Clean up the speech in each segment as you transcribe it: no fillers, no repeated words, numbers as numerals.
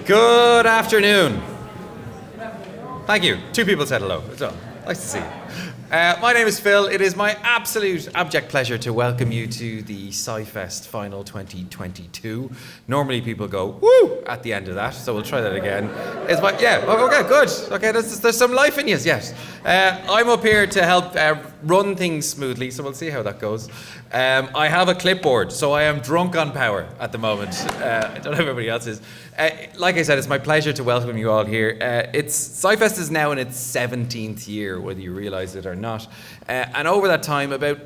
Good afternoon. Thank you. 2 people said hello. So, nice to see you. My name is Phil. It is my absolute abject pleasure to welcome you to the SciFest Final 2022. Normally people go, woo, at the end of that, so we'll try that again. Okay, good. Okay, there's some life in you, yes. I'm up here to help run things smoothly, so we'll see how that goes. I have a clipboard, so I am drunk on power at the moment. I don't know if everybody else is. Like I said, it's my pleasure to welcome you all here. SciFest is now in its 17th year, whether you realise it or not. And over that time, about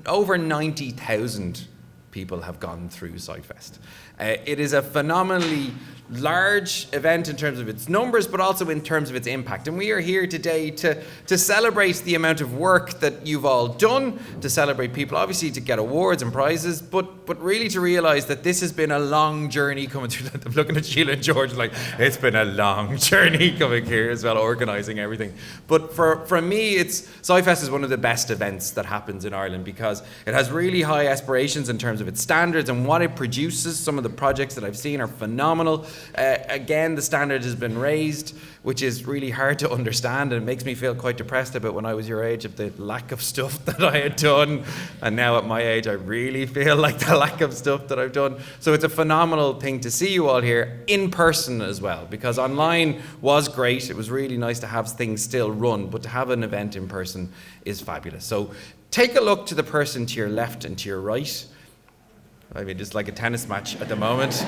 over 90,000 people have gone through SciFest. It is a phenomenally large event in terms of its numbers, but also in terms of its impact. And we are here today to celebrate the amount of work that you've all done, to celebrate people, obviously to get awards and prizes, but really to realise that this has been a long journey coming through. I'm looking at Sheila and George like, it's been a long journey coming here as well, organising everything. But for me, SciFest is one of the best events that happens in Ireland because it has really high aspirations in terms of its standards and what it produces. Some of the projects that I've seen are phenomenal. Again, the standard has been raised, which is really hard to understand, and it makes me feel quite depressed about when I was your age of the lack of stuff that I had done. And now at my age, I really feel like the lack of stuff that I've done. So it's a phenomenal thing to see you all here in person as well, because online was great. It was really nice to have things still run, but to have an event in person is fabulous. So take a look to the person to your left and to your right. I mean, just like a tennis match at the moment.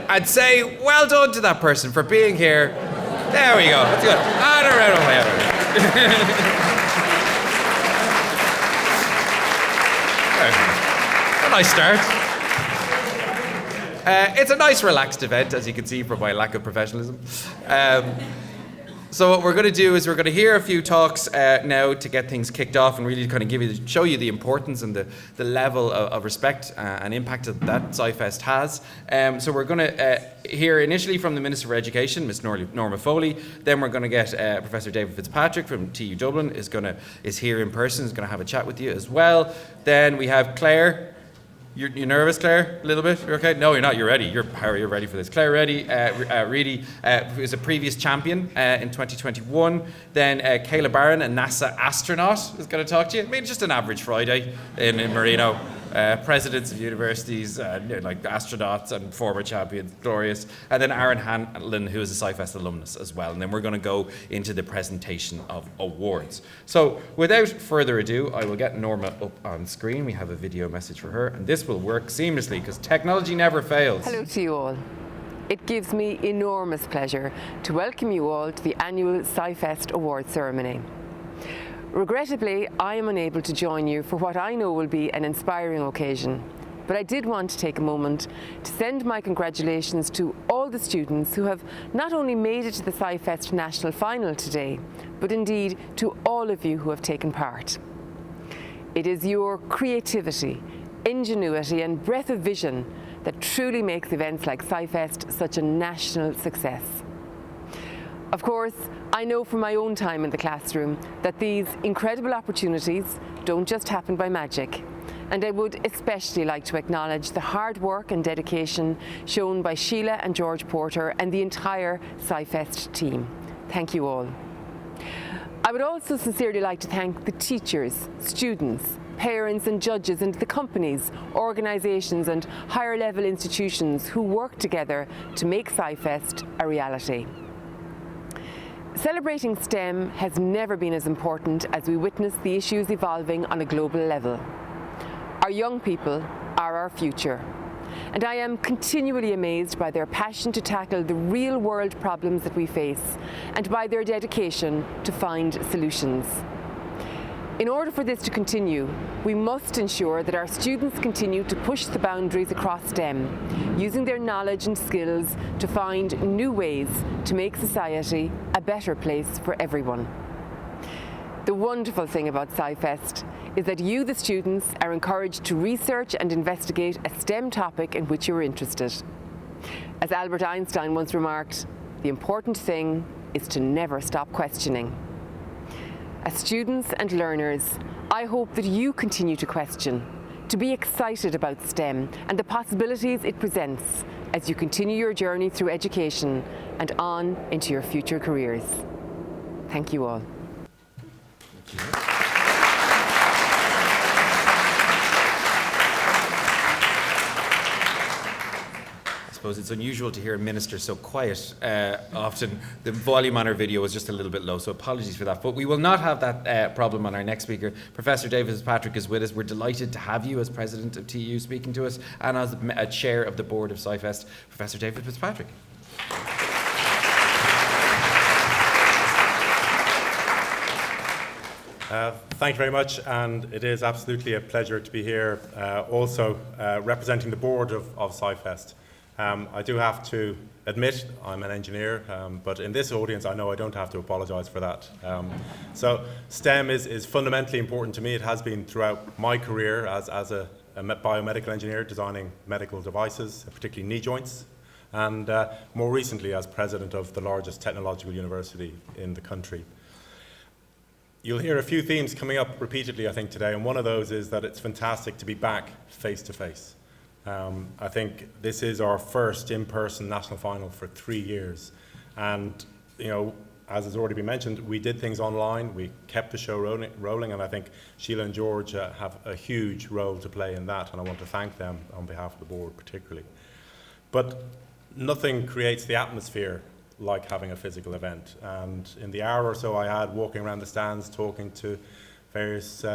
I'd say well done to that person for being here. There we go. That's good. And a round of applause. A nice start. It's a nice relaxed event, as you can see from my lack of professionalism. So what we're going to do is we're going to hear a few talks now to get things kicked off and really kind of show you the importance and the level of respect and impact that SciFest has. So we're going to hear initially from the Minister for Education, Ms. Norma Foley. Then we're going to get Professor David Fitzpatrick from TU Dublin is here in person, is going to have a chat with you as well. Then we have Claire. You're nervous, Claire? A little bit? You're okay? No, you're not. You're ready. You're ready for this. Claire Ready is a previous champion in 2021. Then Kayla Barron, a NASA astronaut, is going to talk to you. I mean, just an average Friday in Marino. Presidents of universities, like astronauts and former champions, glorious. And then Aaron Hanlon, who is a SciFest alumnus as well. And then we're going to go into the presentation of awards. So without further ado, I will get Norma up on screen. We have a video message for her, and this will work seamlessly because technology never fails. Hello to you all. It gives me enormous pleasure to welcome you all to the annual SciFest Awards ceremony. Regrettably, I am unable to join you for what I know will be an inspiring occasion, but I did want to take a moment to send my congratulations to all the students who have not only made it to the SciFest National Final today, but indeed to all of you who have taken part. It is your creativity, ingenuity and breadth of vision that truly makes events like SciFest such a national success. Of course, I know from my own time in the classroom that these incredible opportunities don't just happen by magic. And I would especially like to acknowledge the hard work and dedication shown by Sheila and George Porter and the entire SciFest team. Thank you all. I would also sincerely like to thank the teachers, students, parents and judges and the companies, organisations and higher level institutions who work together to make SciFest a reality. Celebrating STEM has never been as important as we witness the issues evolving on a global level. Our young people are our future, and I am continually amazed by their passion to tackle the real-world problems that we face and by their dedication to find solutions. In order for this to continue, we must ensure that our students continue to push the boundaries across STEM, using their knowledge and skills to find new ways to make society a better place for everyone. The wonderful thing about SciFest is that you, the students, are encouraged to research and investigate a STEM topic in which you're interested. As Albert Einstein once remarked, the important thing is to never stop questioning. As students and learners, I hope that you continue to question, to be excited about STEM and the possibilities it presents, as you continue your journey through education and on into your future careers. Thank you all. I suppose it's unusual to hear a minister so quiet. Often the volume on our video was just a little bit low, so apologies for that. But we will not have that problem on our next speaker. Professor David Fitzpatrick is with us. We're delighted to have you as President of TU speaking to us and as a Chair of the Board of SciFest, Professor David Fitzpatrick. Thank you very much, and it is absolutely a pleasure to be here also representing the board of SciFest. I do have to admit I'm an engineer, but in this audience I know I don't have to apologise for that. So STEM is fundamentally important to me. It has been throughout my career as a biomedical engineer designing medical devices, particularly knee joints, and more recently as president of the largest technological university in the country. You'll hear a few themes coming up repeatedly, I think, today, and one of those is that it's fantastic to be back face-to-face. I think this is our first in-person national final for 3 years. And, you know, as has already been mentioned, we did things online, we kept the show rolling, and I think Sheila and George have a huge role to play in that, and I want to thank them on behalf of the board particularly. But nothing creates the atmosphere like having a physical event. And in the hour or so I had walking around the stands talking to various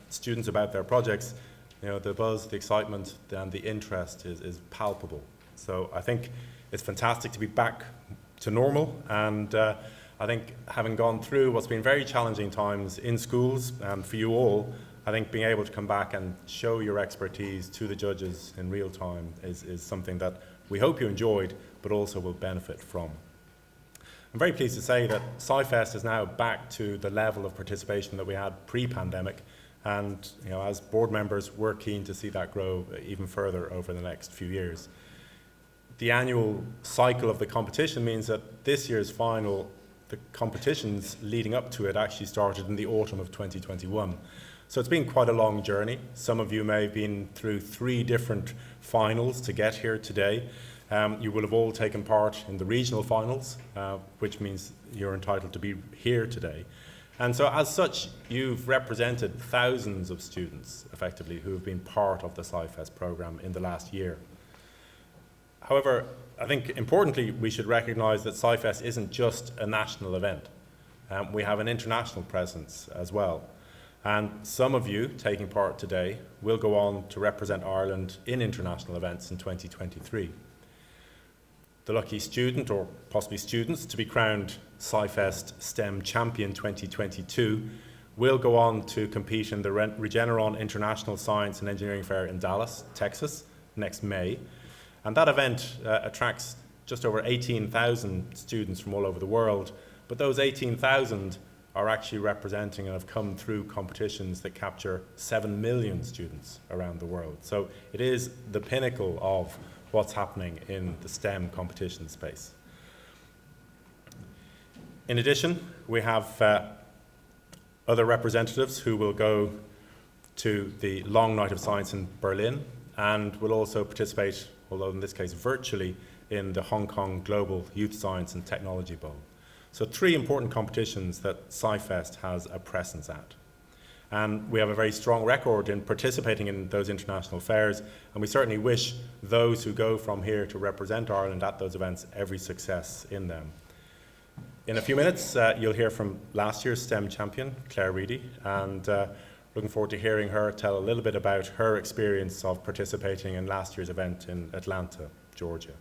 students about their projects, you know, the buzz, the excitement, and the interest is palpable. So I think it's fantastic to be back to normal, and I think having gone through what's been very challenging times in schools, for you all, I think being able to come back and show your expertise to the judges in real time is something that we hope you enjoyed, but also will benefit from. I'm very pleased to say that SciFest is now back to the level of participation that we had pre-pandemic. And, you know, as board members, we're keen to see that grow even further over the next few years. The annual cycle of the competition means that this year's final, the competitions leading up to it actually started in the autumn of 2021. So it's been quite a long journey. Some of you may have been through 3 different finals to get here today. You will have all taken part in the regional finals, which means you're entitled to be here today. And so as such, you've represented thousands of students, effectively, who have been part of the SciFest programme in the last year. However, I think importantly, we should recognise that SciFest isn't just a national event. We have an international presence as well. And some of you taking part today will go on to represent Ireland in international events in 2023. The lucky student, or possibly students, to be crowned SciFest STEM Champion 2022 will go on to compete in the Regeneron International Science and Engineering Fair in Dallas, Texas, next May. And that event attracts just over 18,000 students from all over the world, but those 18,000 are actually representing and have come through competitions that capture 7 million students around the world. So it is the pinnacle of what's happening in the STEM competition space. In addition, we have other representatives who will go to the Long Night of Science in Berlin and will also participate, although in this case virtually, in the Hong Kong Global Youth Science and Technology Bowl. So 3 important competitions that SciFest has a presence at. And we have a very strong record in participating in those international fairs, and we certainly wish those who go from here to represent Ireland at those events every success in them. In a few minutes, you'll hear from last year's STEM champion, Claire Reedy, and looking forward to hearing her tell a little bit about her experience of participating in last year's event in Atlanta, Georgia.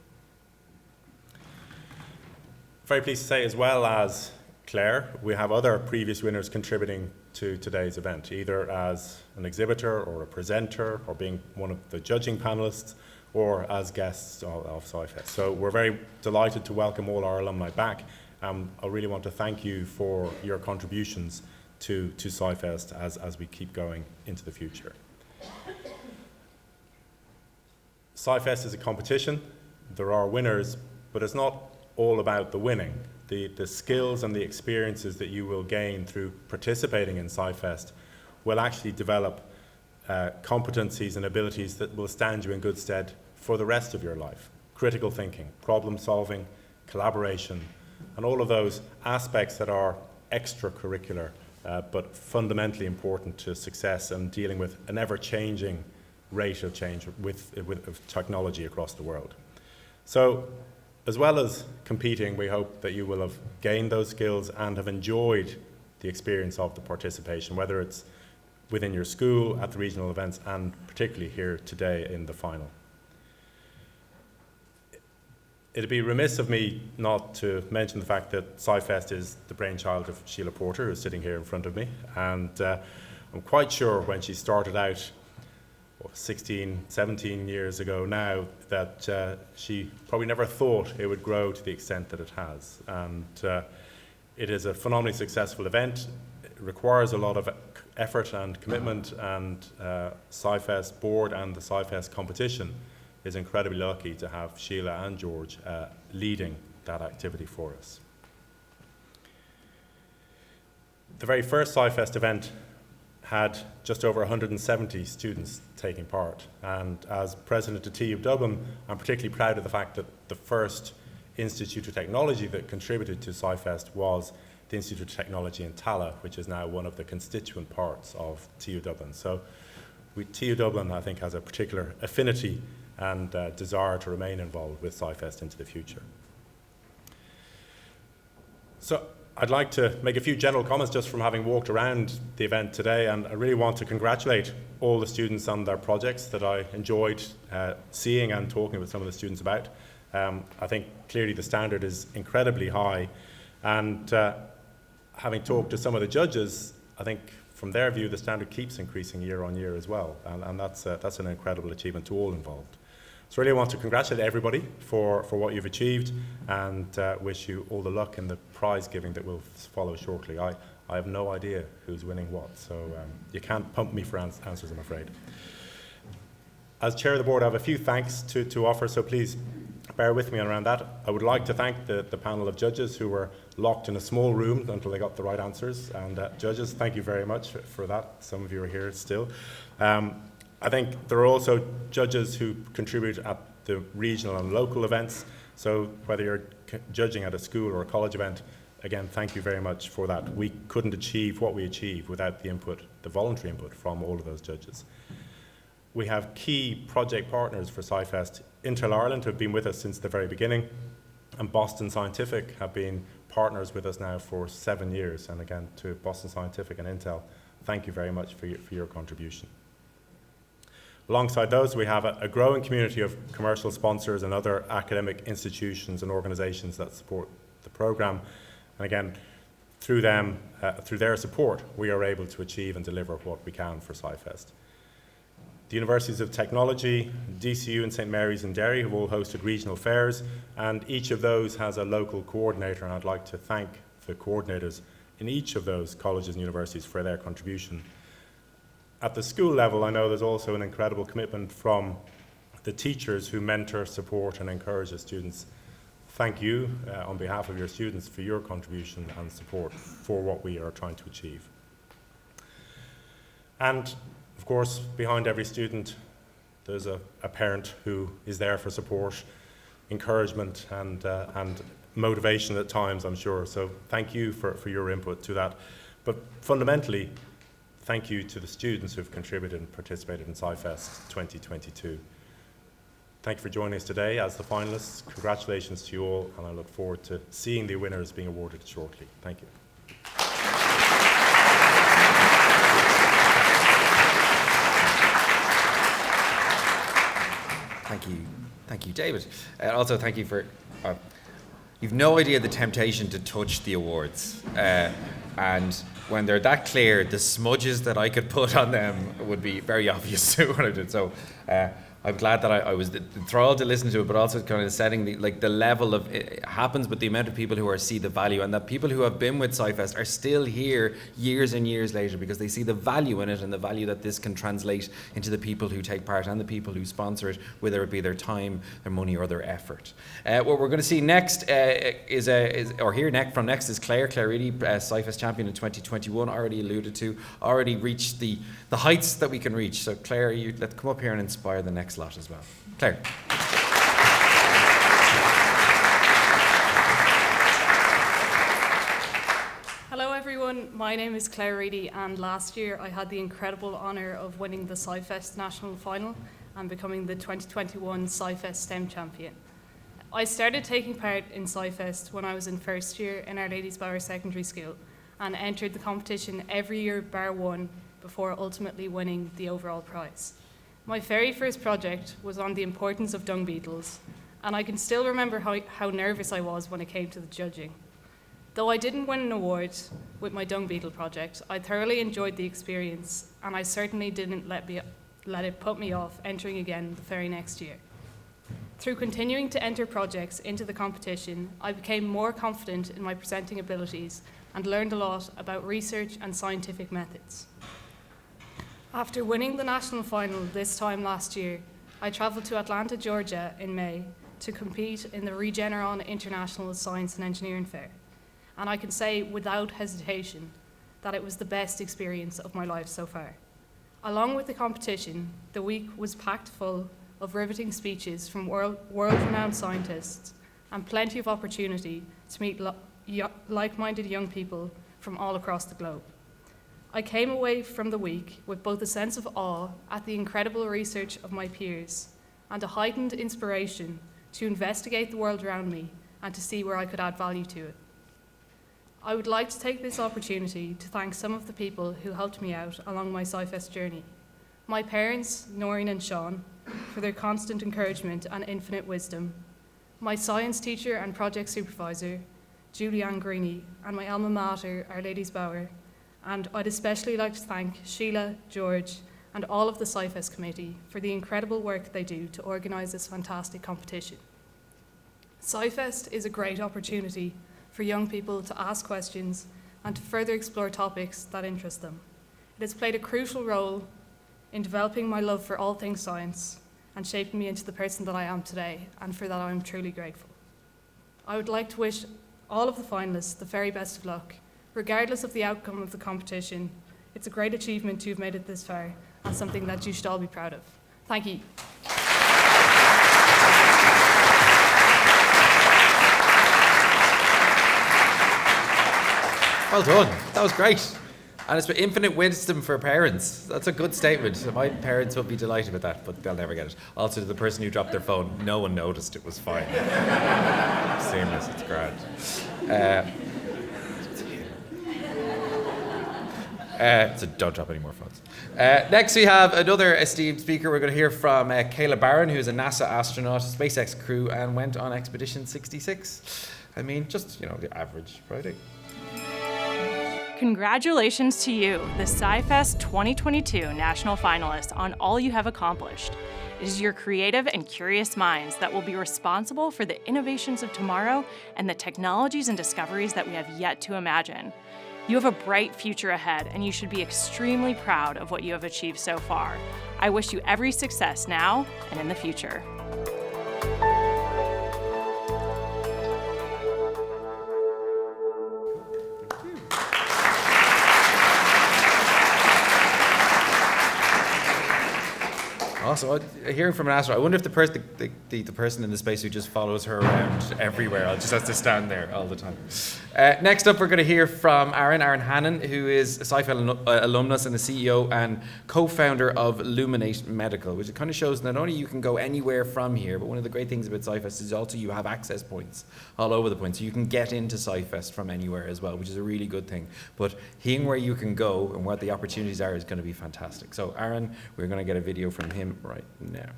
Very pleased to say, as well as Claire, we have other previous winners contributing to today's event, either as an exhibitor or a presenter or being one of the judging panelists or as guests of SciFest. So we're very delighted to welcome all our alumni back. I really want to thank you for your contributions to SciFest as we keep going into the future. SciFest is a competition. There are winners, but it's not all about the winning. The skills and the experiences that you will gain through participating in SciFest will actually develop competencies and abilities that will stand you in good stead for the rest of your life. critical thinking, problem solving, collaboration, and all of those aspects that are extracurricular but fundamentally important to success and dealing with an ever-changing rate of change with technology across the world. So, as well as competing, we hope that you will have gained those skills and have enjoyed the experience of the participation, whether it's within your school, at the regional events, and particularly here today in the final. It'd be remiss of me not to mention the fact that SciFest is the brainchild of Sheila Porter, who's sitting here in front of me, and I'm quite sure when she started out 16, 17 years ago now, that she probably never thought it would grow to the extent that it has. And it is a phenomenally successful event. It requires a lot of effort and commitment, and SciFest board and the SciFest competition is incredibly lucky to have Sheila and George leading that activity for us. The very first SciFest event had just over 170 students taking part. And as president of TU Dublin, I'm particularly proud of the fact that the first Institute of Technology that contributed to SciFest was the Institute of Technology in Tallaght, which is now one of the constituent parts of TU Dublin. So TU Dublin, I think, has a particular affinity and desire to remain involved with SciFest into the future. So I'd like to make a few general comments just from having walked around the event today, and I really want to congratulate all the students on their projects that I enjoyed seeing and talking with some of the students about. I think clearly the standard is incredibly high, and having talked to some of the judges, I think from their view the standard keeps increasing year on year as well, and that's an incredible achievement to all involved. So really I want to congratulate everybody for what you've achieved, and wish you all the luck in the prize giving that will follow shortly. I have no idea who's winning what, so you can't pump me for answers, I'm afraid. As chair of the board, I have a few thanks to offer, so please bear with me around that. I would like to thank the panel of judges who were locked in a small room until they got the right answers, and judges, thank you very much for that. Some of you are here still. I think there are also judges who contribute at the regional and local events. So whether you're judging at a school or a college event, again, thank you very much for that. We couldn't achieve what we achieved without the input, the voluntary input from all of those judges. We have key project partners for SciFest. Intel Ireland have been with us since the very beginning, and Boston Scientific have been partners with us now for 7 years. And again, to Boston Scientific and Intel, thank you very much for your contribution. Alongside those, we have a growing community of commercial sponsors and other academic institutions and organisations that support the programme. And again, through them, through their support, we are able to achieve and deliver what we can for SciFest. The Universities of Technology, DCU and St Mary's in Derry have all hosted regional fairs, and each of those has a local coordinator, and I'd like to thank the coordinators in each of those colleges and universities for their contribution. At the school level, I know there's also an incredible commitment from the teachers who mentor, support and encourage the students. Thank you on behalf of your students for your contribution and support for what we are trying to achieve. And of course, behind every student, there's a parent who is there for support, encouragement and motivation at times, I'm sure. So thank you for your input to that. But fundamentally, thank you to the students who have contributed and participated in SciFest 2022. Thank you for joining us today as the finalists. Congratulations to you all, and I look forward to seeing the winners being awarded shortly. Thank you. Thank you, David. Also, thank you for. You've no idea the temptation to touch the awards, and when they're that clear, the smudges that I could put on them would be very obvious to what I did. So I'm glad that I was enthralled to listen to it, but also kind of setting the level of it happens, but the amount of people who see the value, and that people who have been with SciFest are still here years and years later because they see the value in it and the value that this can translate into the people who take part and the people who sponsor it, whether it be their time, their money, or their effort. What we're going to see next from next is Claire. Claire Reedy, SciFest champion in 2021, already alluded to, already reached the heights that we can reach. So Claire, let's come up here and inspire the next lot as well. Claire. my name is Claire Reedy, and last year I had the incredible honour of winning the SciFest National Final and becoming the 2021 SciFest STEM Champion. I started taking part in SciFest when I was in first year in Our Lady's Bower Secondary School and entered the competition every year bar one before ultimately winning the overall prize. My very first project was on the importance of dung beetles, and I can still remember how nervous I was when it came to the judging. Though I didn't win an award with my dung beetle project, I thoroughly enjoyed the experience, and I certainly didn't let it put me off entering again the very next year. Through continuing to enter projects into the competition, I became more confident in my presenting abilities and learned a lot about research and scientific methods. After winning the national final this time last year, I travelled to Atlanta, Georgia in May to compete in the Regeneron International Science and Engineering Fair. And I can say without hesitation that it was the best experience of my life so far. Along with the competition, the week was packed full of riveting speeches from world-renowned scientists and plenty of opportunity to meet like-minded young people from all across the globe. I came away from the week with both a sense of awe at the incredible research of my peers and a heightened inspiration to investigate the world around me and to see where I could add value to it. I would like to take this opportunity to thank some of the people who helped me out along my SciFest journey. My parents, Noreen and Sean, for their constant encouragement and infinite wisdom. My science teacher and project supervisor, Julianne Greeny, and my alma mater, Our Lady's Bower. And I'd especially like to thank Sheila, George, and all of the SciFest committee for the incredible work they do to organise this fantastic competition. SciFest is a great opportunity for young people to ask questions and to further explore topics that interest them. It has played a crucial role in developing my love for all things science and shaping me into the person that I am today, and for that I am truly grateful. I would like to wish all of the finalists the very best of luck, regardless of the outcome of the competition. It's a great achievement to have made it this far, and something that you should all be proud of. Thank you. Well done. That was great. And it's infinite wisdom for parents. That's a good statement. My parents will be delighted with that, but they'll never get it. Also, the person who dropped their phone, no one noticed. It was fine. Seamless. It's grand. So don't drop any more phones. Next, we have another esteemed speaker. We're going to hear from Kayla Barron, who's a NASA astronaut, SpaceX crew, and went on Expedition 66. I mean, just, the average Friday. Congratulations to you, the SciFest 2022 National Finalist, on all you have accomplished. It is your creative and curious minds that will be responsible for the innovations of tomorrow and the technologies and discoveries that we have yet to imagine. You have a bright future ahead, and you should be extremely proud of what you have achieved so far. I wish you every success now and in the future. Also, hearing from an astronaut, I wonder if the person in the space who just follows her around everywhere just has to stand there all the time. Next up, we're going to hear from Aaron Hannon, who is a SciFest alumnus and the CEO and co-founder of Illuminate Medical, which kind of shows not only you can go anywhere from here, but one of the great things about SciFest is also you have access points all over the place. So you can get into SciFest from anywhere as well, which is a really good thing. But hearing where you can go and what the opportunities are is going to be fantastic. So Aaron, we're going to get a video from him right now.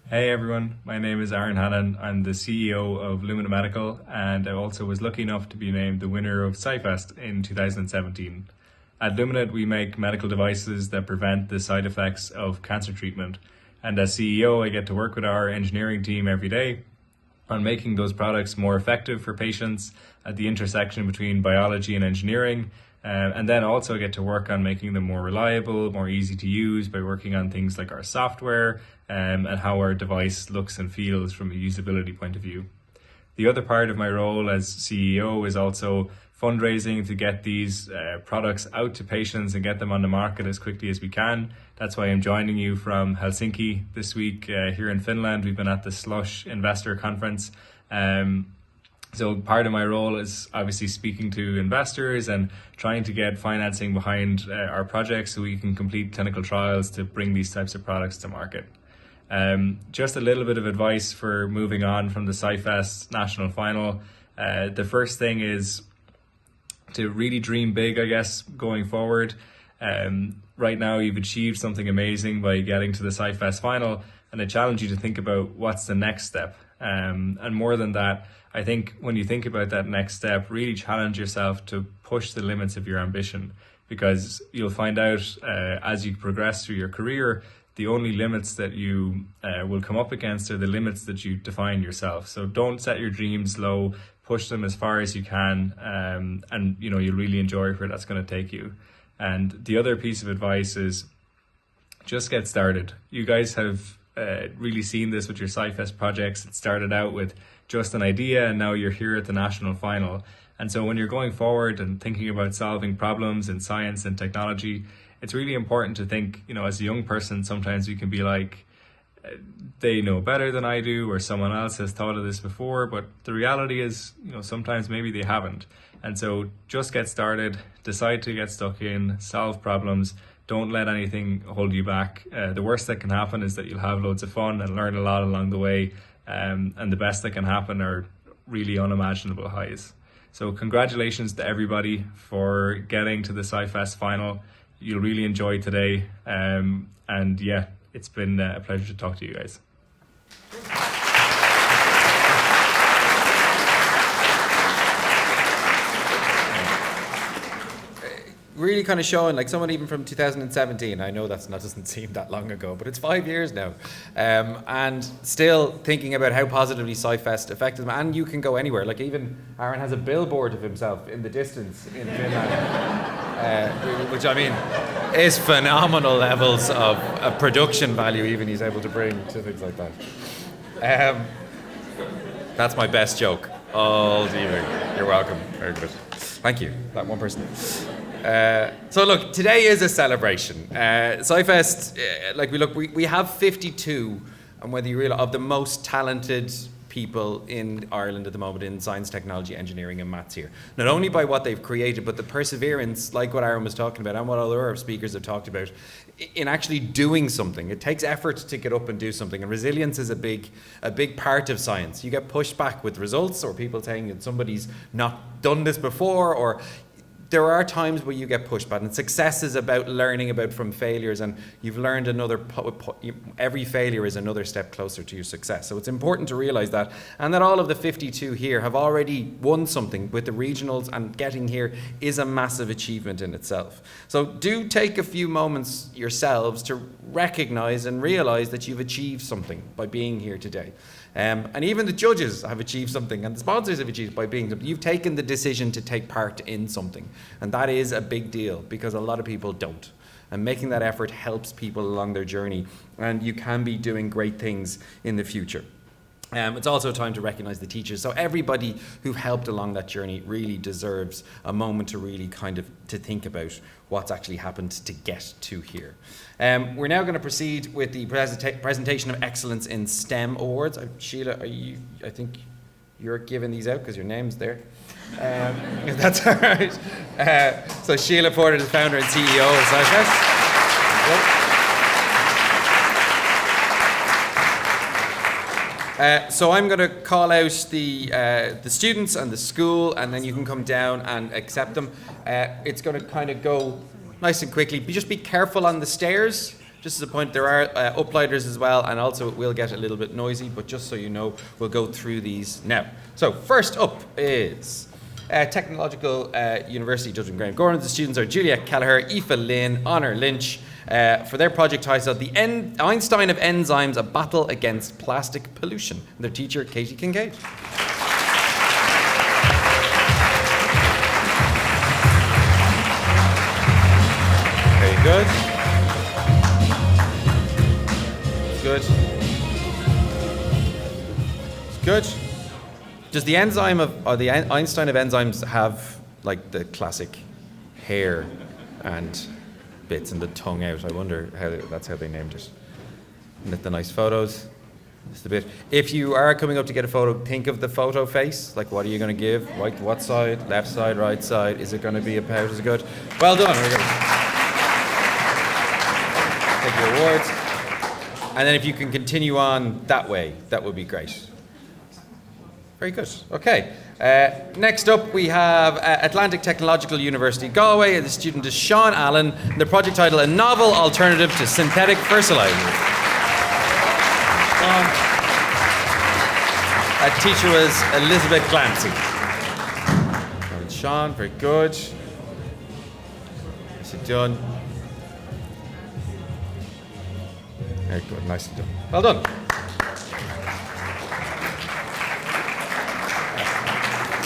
Hey everyone, my name is Aaron Hannon. I'm the CEO of Lumina Medical, and I also was lucky enough to be named the winner of SciFest in 2017. At Luminate, we make medical devices that prevent the side effects of cancer treatment. And as CEO, I get to work with our engineering team every day on making those products more effective for patients at the intersection between biology and engineering. And then also get to work on making them more reliable, more easy to use by working on things like our software and how our device looks and feels from a usability point of view. The other part of my role as CEO is also fundraising to get these products out to patients and get them on the market as quickly as we can. That's why I'm joining you from Helsinki this week here in Finland. We've been at the Slush Investor Conference. So part of my role is obviously speaking to investors and trying to get financing behind our projects so we can complete clinical trials to bring these types of products to market. Just a little bit of advice for moving on from the SciFest national final. The first thing is to really dream big, I guess, going forward. Right now you've achieved something amazing by getting to the SciFest final, and I challenge you to think about what's the next step. And more than that, I think when you think about that next step, really challenge yourself to push the limits of your ambition, because you'll find out as you progress through your career, the only limits that you will come up against are the limits that you define yourself. So don't set your dreams low, push them as far as you can, and you'll really enjoy where that's going to take you. And the other piece of advice is just get started. You guys have really seen this with your SciFest projects. It started out with just an idea, and now you're here at the national final. And so when you're going forward and thinking about solving problems in science and technology, it's really important to think, as a young person, sometimes you can be like, they know better than I do, or someone else has thought of this before, but the reality is, sometimes maybe they haven't. And so just get started, decide to get stuck in, solve problems, don't let anything hold you back. The worst that can happen is that you'll have loads of fun and learn a lot along the way, and the best that can happen are really unimaginable highs. So congratulations to everybody for getting to the SciFest final. You'll really enjoy today, and yeah, it's been a pleasure to talk to you guys. Really kind of showing, like someone even from 2017, I know that doesn't seem that long ago, but it's 5 years now, and still thinking about how positively SciFest affected them. And you can go anywhere, like even Aaron has a billboard of himself in the distance in Finland, which I mean is phenomenal levels of production value even he's able to bring to things like that. That's my best joke all evening. You're welcome. Very good. Thank you, that one person. So look, today is a celebration. SciFest, we have 52, and whether you realize, of the most talented people in Ireland at the moment in science, technology, engineering and maths here. Not only by what they've created, but the perseverance, like what Aaron was talking about and what other speakers have talked about, in actually doing something. It takes effort to get up and do something, and resilience is a big part of science. You get pushed back with results, or people saying that somebody's not done this before, or there are times where you get pushed back, and success is about learning from failures, and you've learned every failure is another step closer to your success. So it's important to realize that, and that all of the 52 here have already won something with the regionals, and getting here is a massive achievement in itself. So do take a few moments yourselves to recognize and realize that you've achieved something by being here today. And even the judges have achieved something, and the sponsors have achieved by being something. You've taken the decision to take part in something, and that is a big deal, because a lot of people don't. And making that effort helps people along their journey, and you can be doing great things in the future. It's also time to recognize the teachers. So everybody who helped along that journey really deserves a moment to really to think about what's actually happened to get to here. We're now going to proceed with the presentation of Excellence in STEM Awards. Sheila, I think you're giving these out because your name's there. That's all right. So Sheila Porter, the founder and CEO of SciFest. So I'm going to call out the students and the school, and then you can come down and accept them. It's going to kind of go nice and quickly. Just be careful on the stairs. Just as a point, there are uplighters as well, and also it will get a little bit noisy, but just so you know, we'll go through these now. So first up is Technological University Dublin Graham Gordon. The students are Juliet Kelleher, Aoife Lynn, Honor Lynch, for their project titled The Einstein of Enzymes, A Battle Against Plastic Pollution. And their teacher, Katie Kincaid. Very good. Good. Good. Does the Einstein of enzymes have like the classic hair and bits and the tongue out? I wonder that's how they named it. And the nice photos. Just a bit. If you are coming up to get a photo, think of the photo face. Like, what are you going to give? Right, what side? Left side? Right side? Is it going to be about as good? Well done. We're going to take your awards. And then if you can continue on that way, that would be great. Very good. Okay. Next up, we have Atlantic Technological University Galway. The student is Sean Allen. The project title, A Novel Alternative to Synthetic Fertilizer. Our teacher was Elizabeth Glancy. Well, Sean, very good. Nicely done. Very good, nicely done. Well done.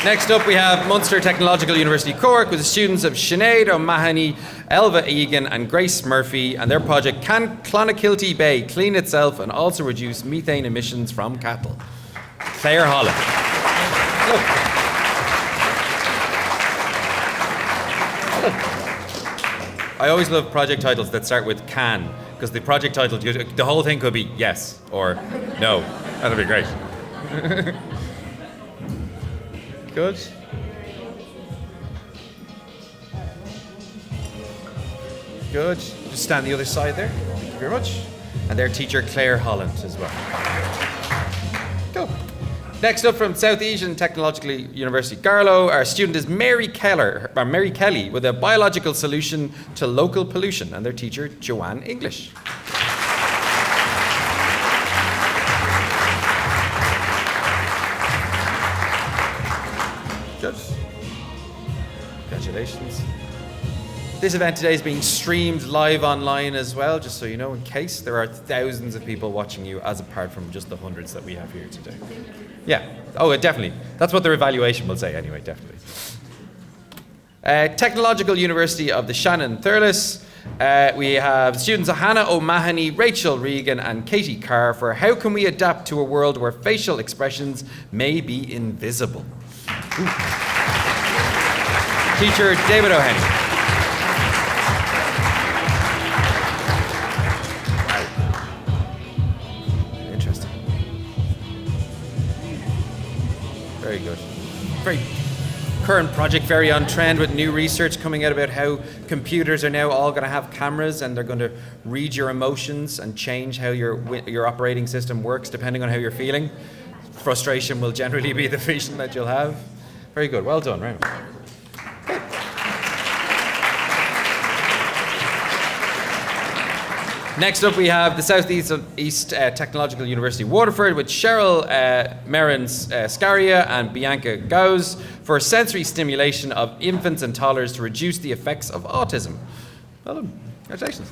Next up, we have Munster Technological University Cork with the students of Sinead O'Mahony, Elva Egan and Grace Murphy, and their project Can Clonakilty Bay Clean Itself and Also Reduce Methane Emissions from Cattle. Claire Holland. Look. I always love project titles that start with can, because the project title, the whole thing could be yes or no. That'd be great. Good. Good. Just stand the other side there. Thank you very much. And their teacher, Claire Holland, as well. Go. Next up from South Asian Technological University, Garlow, our student is Mary Kelly with a biological solution to local pollution, and their teacher, Joanne English. Good. Congratulations. This event today is being streamed live online as well, just so you know, in case there are thousands of people watching you, as apart from just the hundreds that we have here today. Yeah. Oh, definitely. That's what their evaluation will say anyway, definitely. Technological University of the Shannon Thurles. We have students Hannah O'Mahony, Rachel Regan and Katie Carr for How Can We Adapt to a World Where Facial Expressions May Be Invisible? Ooh. Teacher David O'Henry. Interesting. Very good. Very current project, very on trend with new research coming out about how computers are now all going to have cameras and they're going to read your emotions and change how your operating system works depending on how you're feeling. Frustration will generally be the feeling that you'll have. Very good. Well done, right? Next up, we have the Southeast Technological University Waterford with Cheryl Merins Scaria and Bianca Gauss for sensory stimulation of infants and toddlers to reduce the effects of autism. Well done. Congratulations.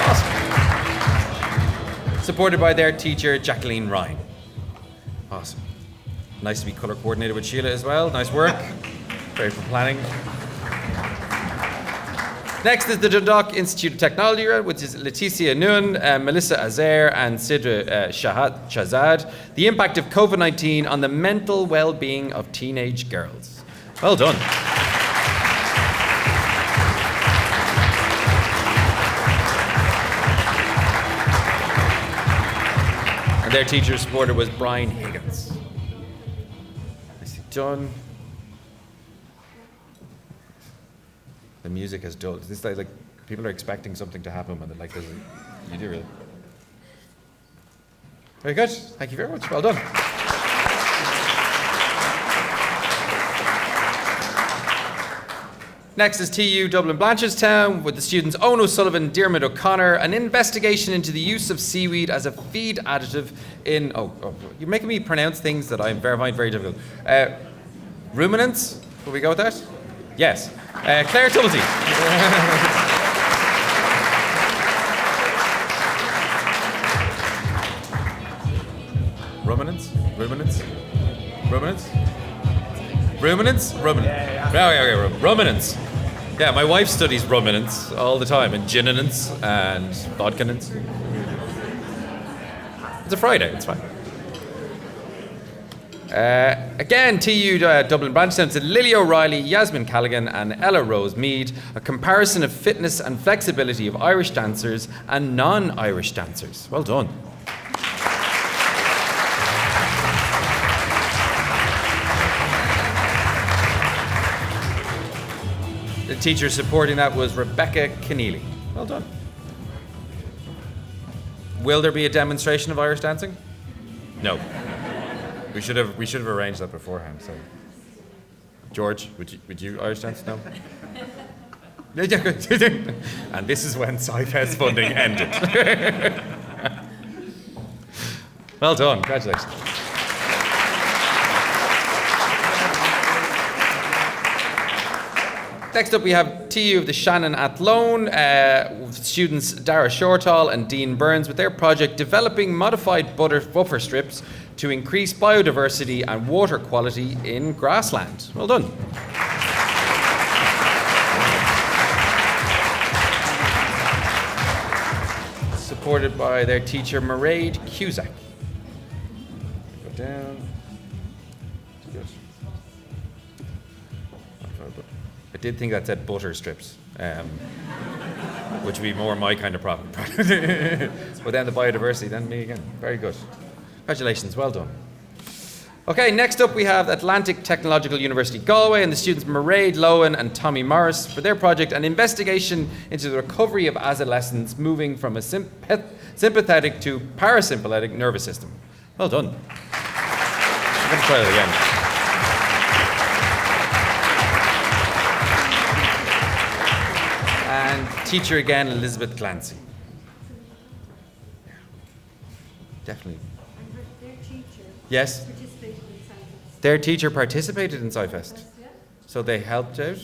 Awesome. Supported by their teacher, Jacqueline Ryan. Awesome. Nice to be colour coordinated with Sheila as well. Nice work. Very for planning. Next is the Dundalk Institute of Technology, which is Leticia Noon, Melissa Azair, and Sidra Shahzad. The impact of COVID-19 on the mental well-being of teenage girls. Well done. And their teacher supporter was Brian Higgins. Nicely done. The music has dulled. This like people are expecting something to happen when it like doesn't. You do really. Very good. Thank you very much. Well done. Next is TU Dublin Blanchardstown with the students Owen O'Sullivan, Diarmuid O'Connor, an investigation into the use of seaweed as a feed additive in. You're making me pronounce things that I find very difficult. Ruminants. Will we go with that? Yes. Claire Tumblety. Ruminants? Ruminants? Ruminants? Ruminants? Ruminants. Yeah, my wife studies ruminants all the time, and ginninants and vodkanants. It's a Friday, it's fine. Again, TU Dublin branch sent to Lily O'Reilly, Yasmin Callaghan and Ella Rose Mead, a comparison of fitness and flexibility of Irish dancers and non-Irish dancers. Well done. The teacher supporting that was Rebecca Keneally. Well done. Will there be a demonstration of Irish dancing? No. We should have arranged that beforehand. So, George, would you Irish dance? No. And this is when SciFest funding ended. Well done. Congratulations. Next up, we have TU of the Shannon Athlone, students Dara Shortall and Dean Burns with their project developing modified buffer strips to increase biodiversity and water quality in grassland. Well done. Supported by their teacher Mairead Cusack. Go down. Good. I did think that said butter strips, which would be more my kind of problem. But then the biodiversity, then me again. Very good. Congratulations, well done. Okay, next up we have Atlantic Technological University Galway and the students Mairead Lohan and Tommy Morris for their project, an investigation into the recovery of adolescents moving from a sympathetic to parasympathetic nervous system. Well done. I'm going to try that again. And teacher again, Elizabeth Clancy. Definitely. Their teacher Yes? participated in SciFest. Their teacher participated in SciFest. So they helped out?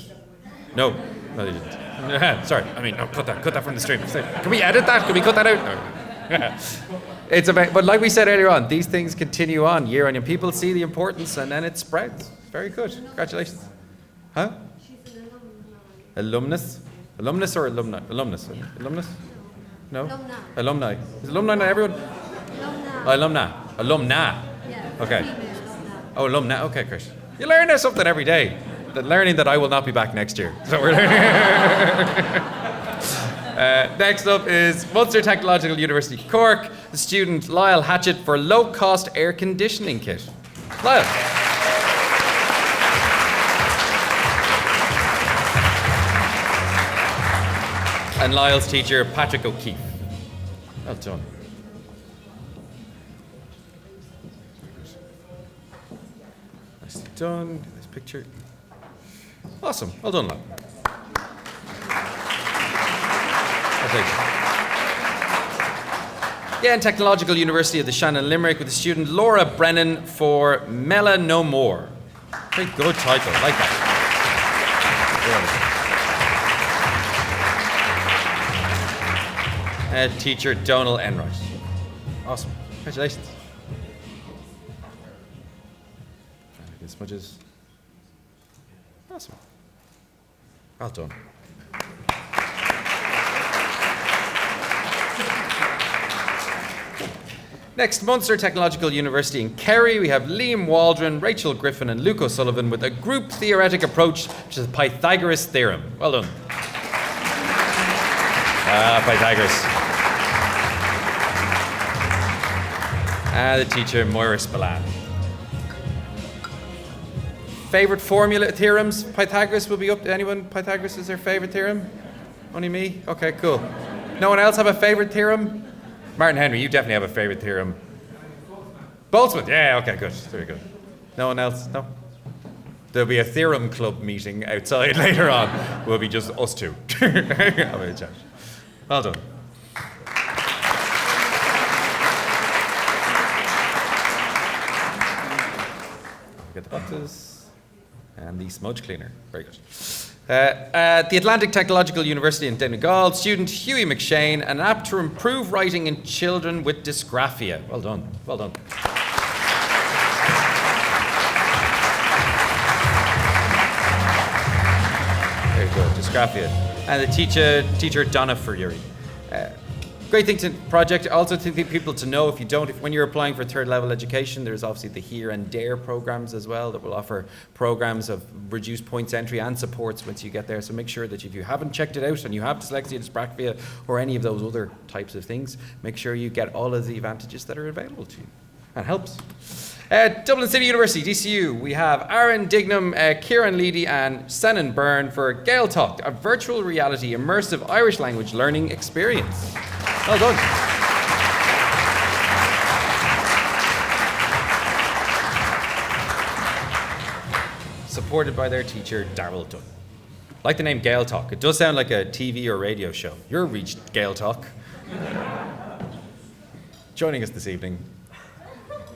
No, they didn't. Sorry, I mean, no, cut that from the stream. Can we edit that? Can we cut that out? No. It's about, but like we said earlier on, these things continue on year on year. People see the importance and then it spreads. Very good. Congratulations. Huh? She's an alumni. Alumnus? Alumnus or alumni? Alumnus. Alumnus? No? Alumni. Alumni. Is alumni not everyone? Alumni. Alumna. Yeah. Okay. Female alumni. Oh, alumna. Okay, Chris. You learn something every day. Learning that I will not be back next year. So we're learning. Next up is Munster Technological University Cork, the student Lyle Hatchett for low-cost air conditioning kit. Lyle. And Lyle's teacher, Patrick O'Keefe. Well done. Nicely done. This picture. Awesome. Well done, Lyle. Again, Technological University of the Shannon Limerick with the student Laura Brennan for Mela No More. Very good title. I like that. Teacher Donal Enright. Awesome. Congratulations. As much as awesome. Well done. Next, Munster Technological University in Kerry, we have Liam Waldron, Rachel Griffin and Luke O'Sullivan with a group theoretic approach to the Pythagoras theorem. Well done. Pythagoras. The teacher, Moira Spillane. Favorite formula theorems? Pythagoras will be up to anyone? Pythagoras is their favorite theorem? Only me? Okay, cool. No one else have a favorite theorem? Martin Henry, you definitely have a favorite theorem. Boltzmann, yeah, okay, good. Very good. No one else? No? There'll be a theorem club meeting outside later on. We'll be just us two. Have a chat. Well done. Get the boxes. And the smudge cleaner. Very good. At the Atlantic Technological University in Donegal, student Hughie McShane, an app to improve writing in children with dysgraphia. Well done. Well done. Very good. Dysgraphia. And the teacher Donna Furrieri. Great thing to project. Also, to people to know, if you don't, when you're applying for third level education, there's obviously the Here and Dare programs as well that will offer programs of reduced points entry and supports once you get there. So make sure that if you haven't checked it out and you have dyslexia, dyspraxia, or any of those other types of things, make sure you get all of the advantages that are available to you. That helps. Dublin City University, DCU, we have Aaron Dignam, Kieran Leedy and Senan Byrne for Gael Talk, a virtual reality immersive Irish language learning experience. Well done. Supported by their teacher, Darrell Dunn. Like the name Gael Talk, it does sound like a TV or radio show. You're reached Gael Talk. Joining us this evening,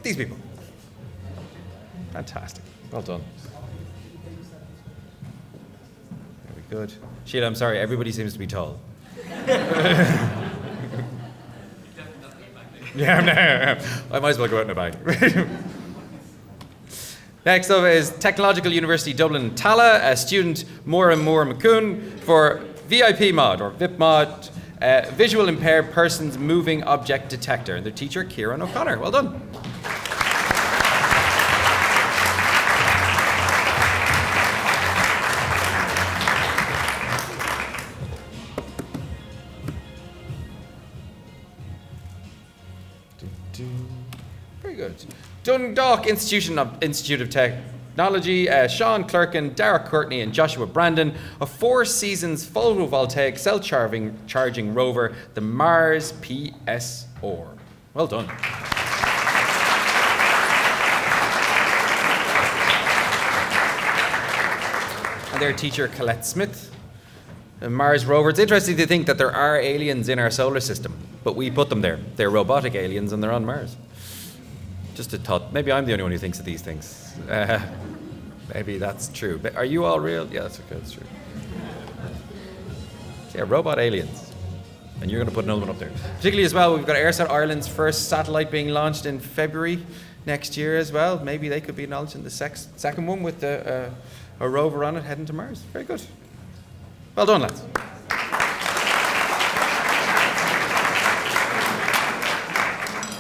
these people. Fantastic. Well done. Very good. Sheila, I'm sorry, everybody seems to be tall. Yeah, I might as well go out in a bag. Next up is Technological University Dublin Tala, student Maura McCoon for VIP mod or VIP mod, Visual Impaired Persons Moving Object Detector, and their teacher, Kieran O'Connor. Well done. Very good. Dundalk Institute of Technology, Sean Clerkin, Derek Courtney and Joshua Brandon, a 4 seasons photovoltaic self-charging rover, the Mars PSR. Well done. And their teacher, Colette Smith. The Mars rover. It's interesting to think that there are aliens in our solar system, but we put them there. They're robotic aliens and they're on Mars. Just a thought. Maybe I'm the only one who thinks of these things. Maybe that's true. But are you all real? Yeah, that's okay. That's true. Yeah, robot aliens. And you're going to put another one up there. Particularly as well, we've got AirSat Ireland's first satellite being launched in February next year as well. Maybe they could be acknowledged in the second one with a rover on it heading to Mars. Very good. Well done, lads.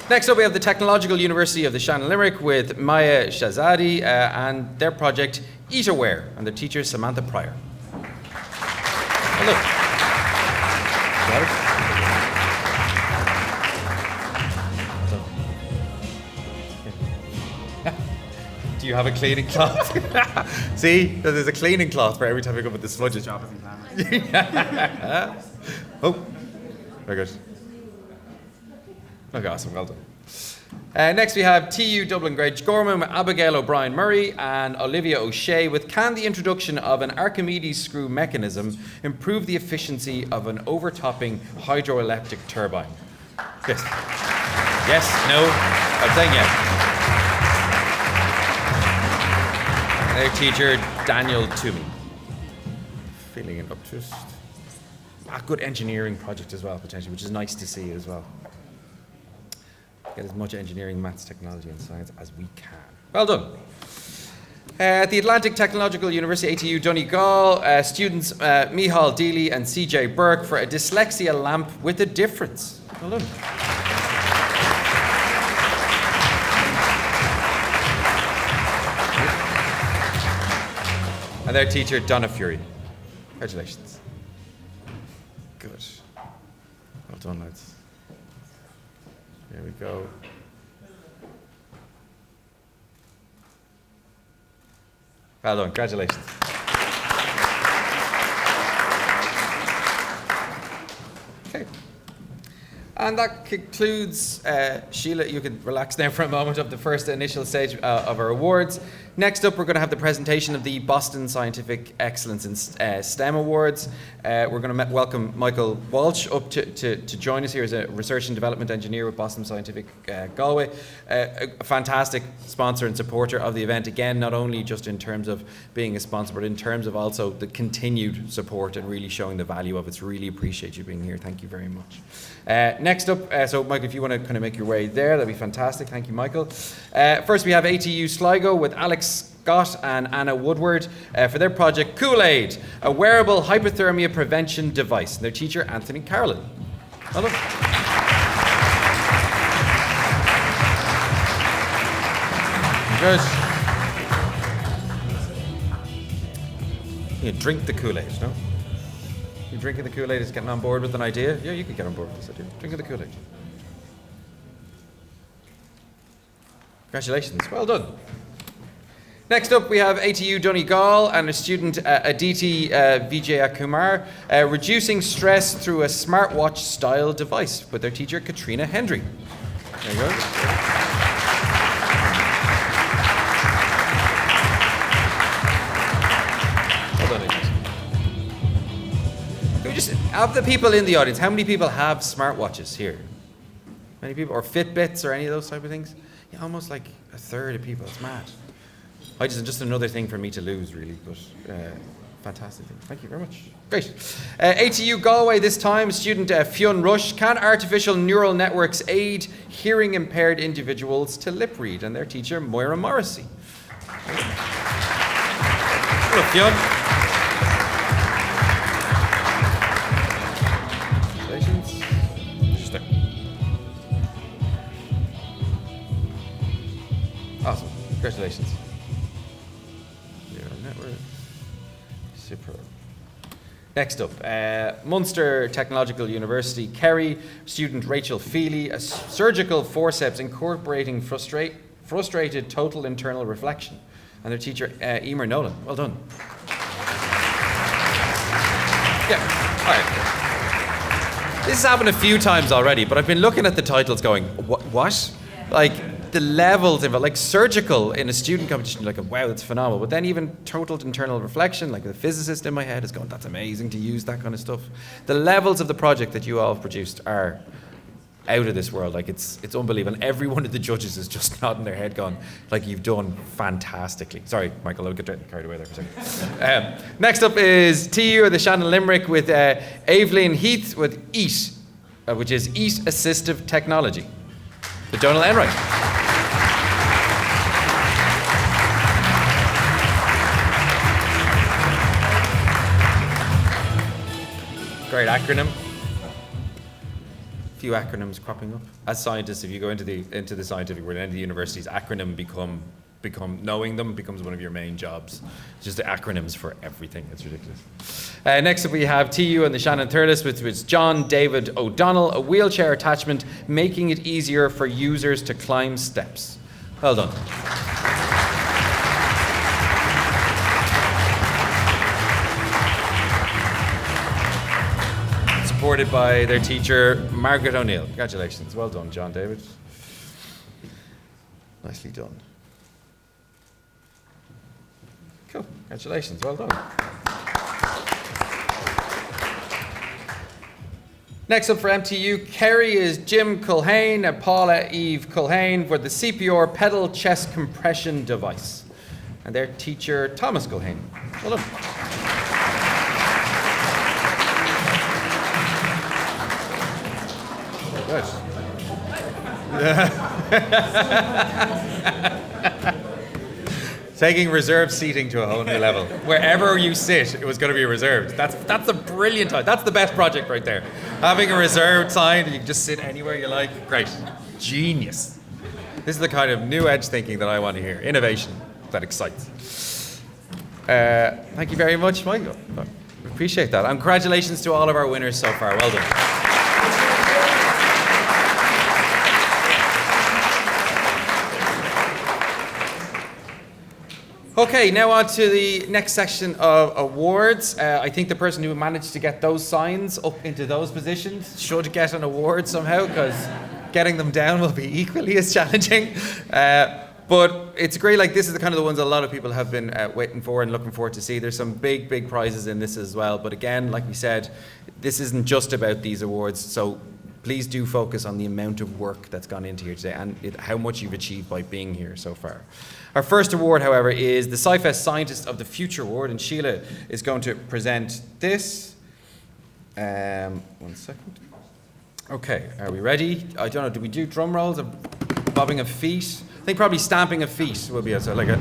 Next up, we have the Technological University of the Shannon Limerick with Maya Shahzadi and their project Eataware and their teacher Samantha Pryor. Hello. Do you have a cleaning cloth? See, there's a cleaning cloth for every time you come with the smudges. Oh, very good. Okay, awesome, well done. Next we have TU Dublin Grange Gorman with Abigail O'Brien Murray and Olivia O'Shea with can the introduction of an Archimedes screw mechanism improve the efficiency of an overtopping hydroelectric turbine? Yes. Yes, no, I'm saying yes. Their teacher, Daniel Toomey. Feeling it up just. A good engineering project as well, potentially, which is nice to see as well. Get as much engineering, maths, technology and science as we can. Well done. At the Atlantic Technological University, ATU Donegal, students Mihal Deely and CJ Burke for a dyslexia lamp with a difference. Well done. And their teacher, Donna Fury. Congratulations. Good. Well done, lads. Here we go. Well done, congratulations. Okay. And that concludes, Sheila, you can relax now for a moment, of the first initial stage of our awards. Next up, we're going to have the presentation of the Boston Scientific Excellence in STEM Awards. We're going to welcome Michael Walsh up to join us here as a Research and Development Engineer with Boston Scientific Galway. A fantastic sponsor and supporter of the event, again, not only just in terms of being a sponsor, but in terms of also the continued support and really showing the value of it. So really appreciate you being here. Thank you very much. Next up, so Michael, if you want to kind of make your way there, that'd be fantastic. Thank you, Michael. First, we have ATU Sligo with Alex Scott and Anna Woodward for their project Kool-Aid, a wearable hypothermia prevention device. And their teacher, Anthony Carolyn. Well done. Good. You drink the Kool-Aid, no? You drinking the Kool-Aid is getting on board with an idea? Yeah, you could get on board with this idea. Drinking the Kool-Aid. Congratulations, well done. Next up, we have ATU Donegal and a student, Aditi Vijayakumar, reducing stress through a smartwatch-style device with their teacher, Katrina Hendry. There you go. Well done, Aditi. Can we just, of the people in the audience, how many people have smartwatches here? Many people? Or Fitbits or any of those type of things? Yeah, almost like a third of people. It's mad. Just another thing for me to lose, really, but fantastic thing. Thank you very much. Great. ATU Galway this time, student Fionn Rush. Can artificial neural networks aid hearing impaired individuals to lip read? And their teacher, Moira Morrissey. Hello, Fionn. Congratulations. Just there. Awesome. Congratulations. Superb. Next up, Munster Technological University, Kerry, student Rachel Feely, a surgical forceps incorporating frustrated total internal reflection, and their teacher, Emer Nolan. Well done. Yeah, all right. This has happened a few times already, but I've been looking at the titles going, what? Like, the levels of it, like surgical in a student competition, you're like, wow, that's phenomenal. But then even total internal reflection, like the physicist in my head is going, that's amazing to use that kind of stuff. The levels of the project that you all have produced are out of this world. Like it's unbelievable. And every one of the judges is just nodding their head going, like, you've done fantastically. Sorry, Michael, I'll get carried away there for a second. Next up is TU or the Shannon Limerick with Evelyn Heath with EAT, which is EAT Assistive Technology. The Donal Enright. Great acronym. A few acronyms cropping up. As scientists, if you go into the scientific world, into the universities, acronym become knowing them becomes one of your main jobs. It's just the acronyms for everything. It's ridiculous. Next up we have TU and the Shannon Thurles, which was John David O'Donnell, a wheelchair attachment making it easier for users to climb steps. Well done. Supported by their teacher, Margaret O'Neill. Congratulations. Well done, John David. Nicely done. Cool. Congratulations. Well done. Next up for MTU, Kerry is Jim Culhane and Paula Eve Culhane for the CPR pedal chest compression device. And their teacher, Thomas Culhane. Well done. Good. Taking reserved seating to a whole new level. Wherever you sit, it was going to be reserved. That's a brilliant time. That's the best project right there. Having a reserved sign, you can just sit anywhere you like. Great. Genius. This is the kind of new edge thinking that I want to hear. Innovation that excites. Thank you very much, Michael. Appreciate that. And congratulations to all of our winners so far. Well done. Okay, now on to the next section of awards. I think the person who managed to get those signs up into those positions should get an award somehow, because getting them down will be equally as challenging. But it's great, like this is the kind of the ones a lot of people have been waiting for and looking forward to see. There's some big, big prizes in this as well. But again, like we said, this isn't just about these awards. So please do focus on the amount of work that's gone into here today and how much you've achieved by being here so far. Our first award, however, is the SciFest Scientist of the Future Award, and Sheila is going to present this. 1 second. Okay, are we ready? I don't know, do we do drum rolls or bobbing of feet? I think probably stamping of feet will be so like a...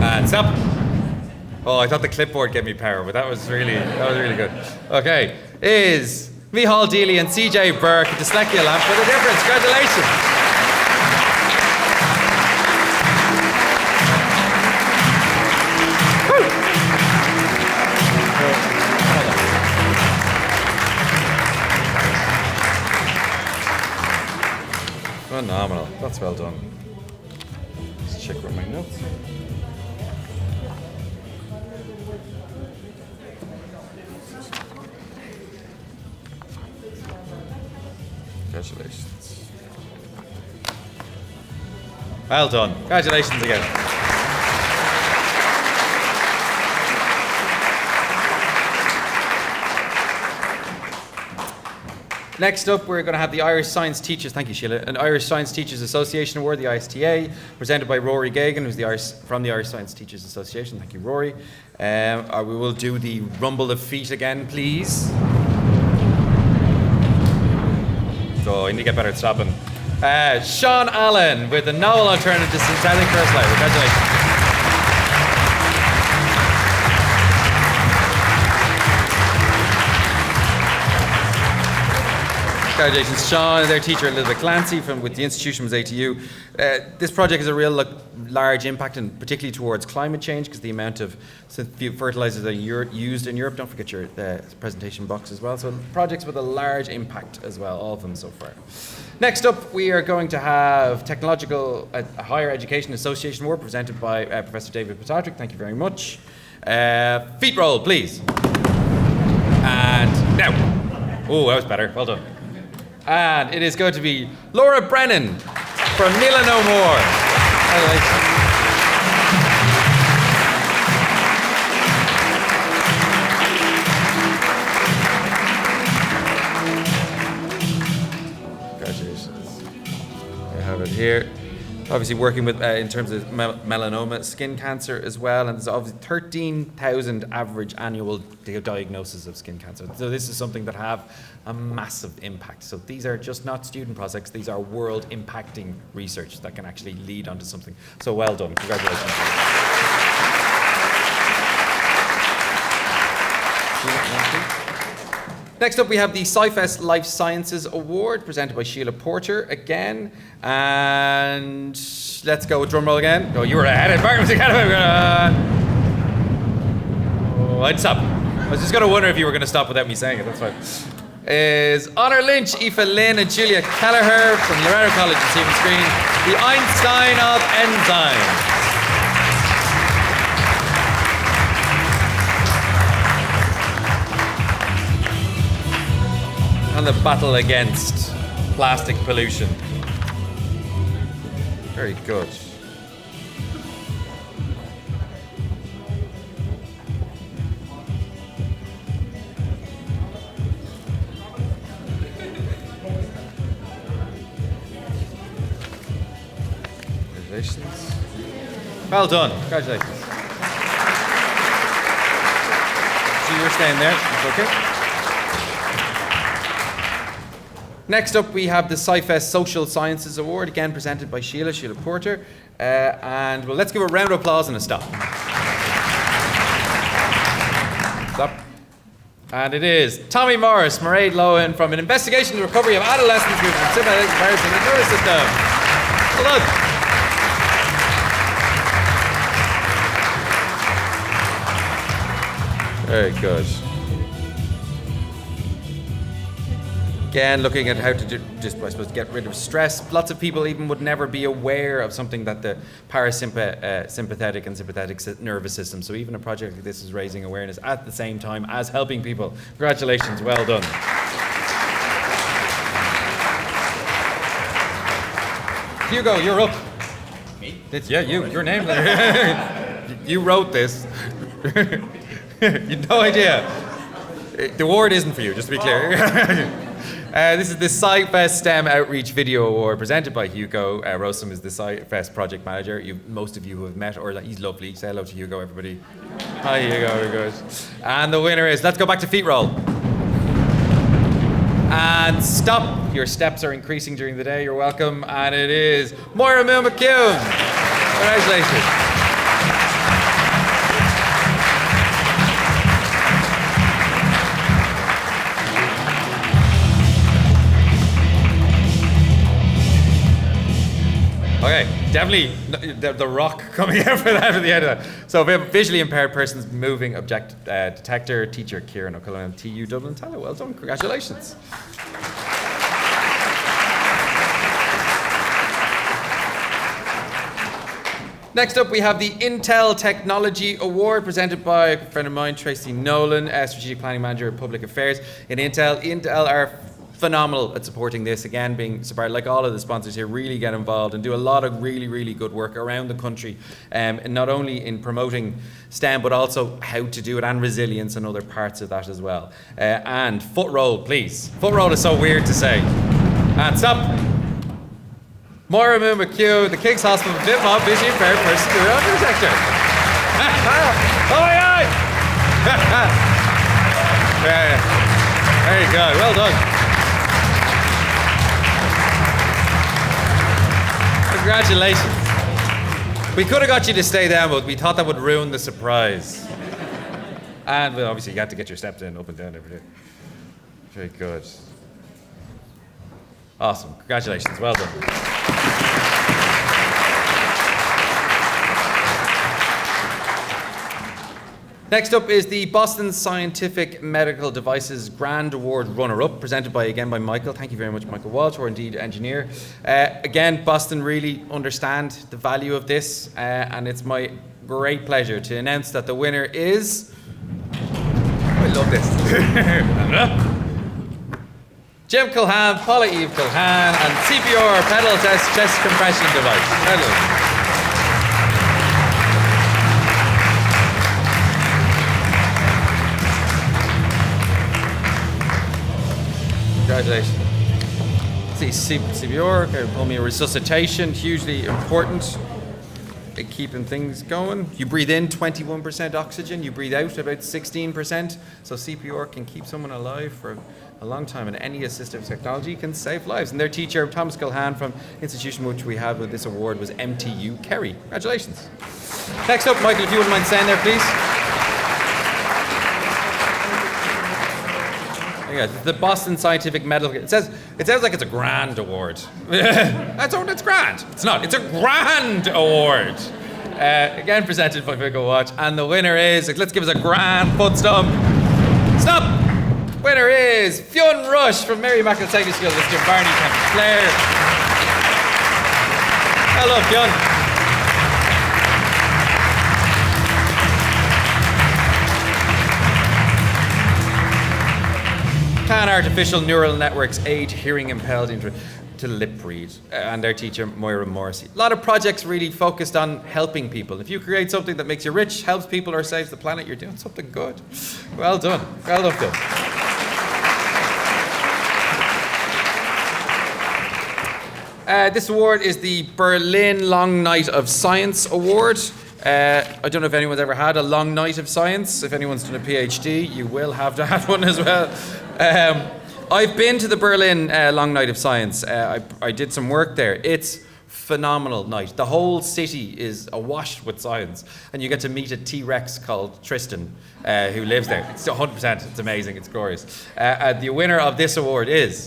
And stop. Oh, I thought the clipboard gave me power, but that was really good. Okay, is Mihal Deely and CJ Burke, Dyslexia Lamp for the difference. Congratulations. Phenomenal. That's well done. Let's check with my notes. Congratulations. Well done. Congratulations again. Next up, we're going to have the Irish Science Teachers, thank you Sheila, an Irish Science Teachers Association Award, the ISTA, presented by Rory Gagan, who's from the Irish Science Teachers Association. Thank you, Rory. We will do the rumble of feet again, please. Oh, I need to get better at stopping. Sean Allen with the novel alternative to synthetic first life. Congratulations. Congratulations, Sean, their teacher Elizabeth Clancy with the institution was ATU. This project has a real large impact, and particularly towards climate change, because the amount of fertilizers that are used in Europe. Don't forget your presentation box as well. So projects with a large impact as well, all of them so far. Next up, we are going to have Technological Higher Education Association Award presented by Professor David Patrick. Thank you very much. Feet roll, please. And now. Oh, that was better. Well done. And it is going to be Laura Brennan from Nila No More. Congratulations. I have it here. Obviously working with, in terms of melanoma, skin cancer as well, and there's obviously 13,000 average annual diagnosis of skin cancer. So this is something that have a massive impact. So these are just not student projects, these are world impacting research that can actually lead onto something. So well done, congratulations. Next up, we have the SciFest Life Sciences Award presented by Sheila Porter again. And let's go with drum roll again. Oh, you were ahead of Oh, I'd stop. I was just going to wonder if you were going to stop without me saying it. That's fine. Is Honor Lynch, Aoife Lynn, and Julia Kelleher from Loretto College and Stephen Screen, the Einstein of enzymes. And the battle against plastic pollution. Very good. Congratulations. Well done. Congratulations. So you're staying there. That's okay. Next up, we have the SciFest Social Sciences Award, again presented by Sheila Porter. And well, let's give a round of applause and a stop. Stop. And it is Tommy Morris, Mairead Lohan from an investigation into recovery of adolescents with sympathetic virus in the nervous system. Well done. Very good. Again, looking at how to get rid of stress. Lots of people even would never be aware of something that the parasympathetic and sympathetic nervous system. So even a project like this is raising awareness at the same time as helping people. Congratulations, well done. Hugo, you're up. Me? Yeah, your name. You wrote this. You've no idea. The award isn't for you, just to be clear. This is the SciFest STEM Outreach Video Award presented by Hugo. Rosum is the SciFest project manager. Most of you who have met, or he's lovely. Say hello to Hugo, everybody. Hi, Hugo. Very good. And the winner is, let's go back to feet roll. And stop. Your steps are increasing during the day. You're welcome. And it is Moira Moon McCune. Congratulations. Okay, definitely the rock coming out for that at the end of that. So visually impaired persons moving object detector, teacher Kieran O'Cullen, TU Dublin. Hello, well done, congratulations. Next up, we have the Intel Technology Award presented by a friend of mine, Tracy Nolan, Strategic Planning Manager of Public Affairs in Intel. Intel are phenomenal at supporting this. Again, being supported, like all of the sponsors here, really get involved and do a lot of really, really good work around the country, and not only in promoting STEM, but also how to do it and resilience and other parts of that as well. And foot roll, please. Foot roll is so weird to say. And stop. Moira Moon McHugh, the King's Hospital, Fit Mob, Visually Impaired Person, the Under Sector. Oh my God! Yeah. Very good, well done. Congratulations. We could have got you to stay down, but we thought that would ruin the surprise. And well, obviously you got to get your steps in, up and down every day. Very good. Awesome. Congratulations. Well done. Next up is the Boston Scientific Medical Devices Grand Award runner-up, presented again by Michael. Thank you very much, Michael Walsh, or indeed engineer. Again, Boston really understand the value of this, and it's my great pleasure to announce that the winner is... I love this. Jim Culhan, Paula Eve Culhan, and CPR pedal test chest compression device. Pedal. Congratulations. See, CPR, pulmonary resuscitation, hugely important at keeping things going. You breathe in 21% oxygen, you breathe out about 16%, so CPR can keep someone alive for a long time, and any assistive technology can save lives. And their teacher, Thomas Culhan, from institution which we have with this award, was MTU Kerry. Congratulations. Next up, Michael, if you wouldn't mind staying there, please. Yeah, the Boston Scientific Medical. It sounds like it's a grand award. It's grand. It's not. It's a grand award. Again, presented by Vigo Watch, and the winner is. Let's give us a grand foot stomp. Stop. Winner is Fionn Rush from Mary Macklin Secondary School, Mr. Barney Campus Clare. Hello, Fionn. Can artificial neural networks aid hearing impaired to lip read? And their teacher, Moira Morrissey. A lot of projects really focused on helping people. If you create something that makes you rich, helps people, or saves the planet, you're doing something good. Well done. Well done. This award is the Berlin Long Night of Science Award. I don't know if anyone's ever had a long night of science. If anyone's done a PhD, you will have to have one as well. I've been to the Berlin Long Night of Science. I did some work there. It's phenomenal night. The whole city is awash with science, and you get to meet a T-Rex called Tristan, who lives there. It's 100%. It's amazing. It's glorious. The winner of this award is...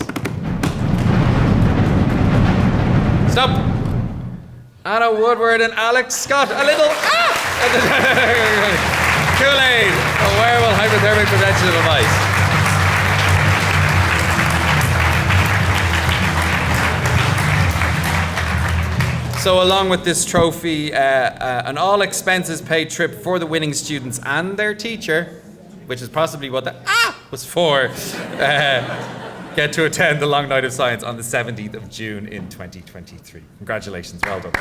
Stop! Anna Woodward and Alex Scott. A little... Kool-Aid, a wearable hypothermic prevention device. So along with this trophy, an all expenses paid trip for the winning students and their teacher, which is possibly what the was for, get to attend the Long Night of Science on the 17th of June in 2023. Congratulations, well done.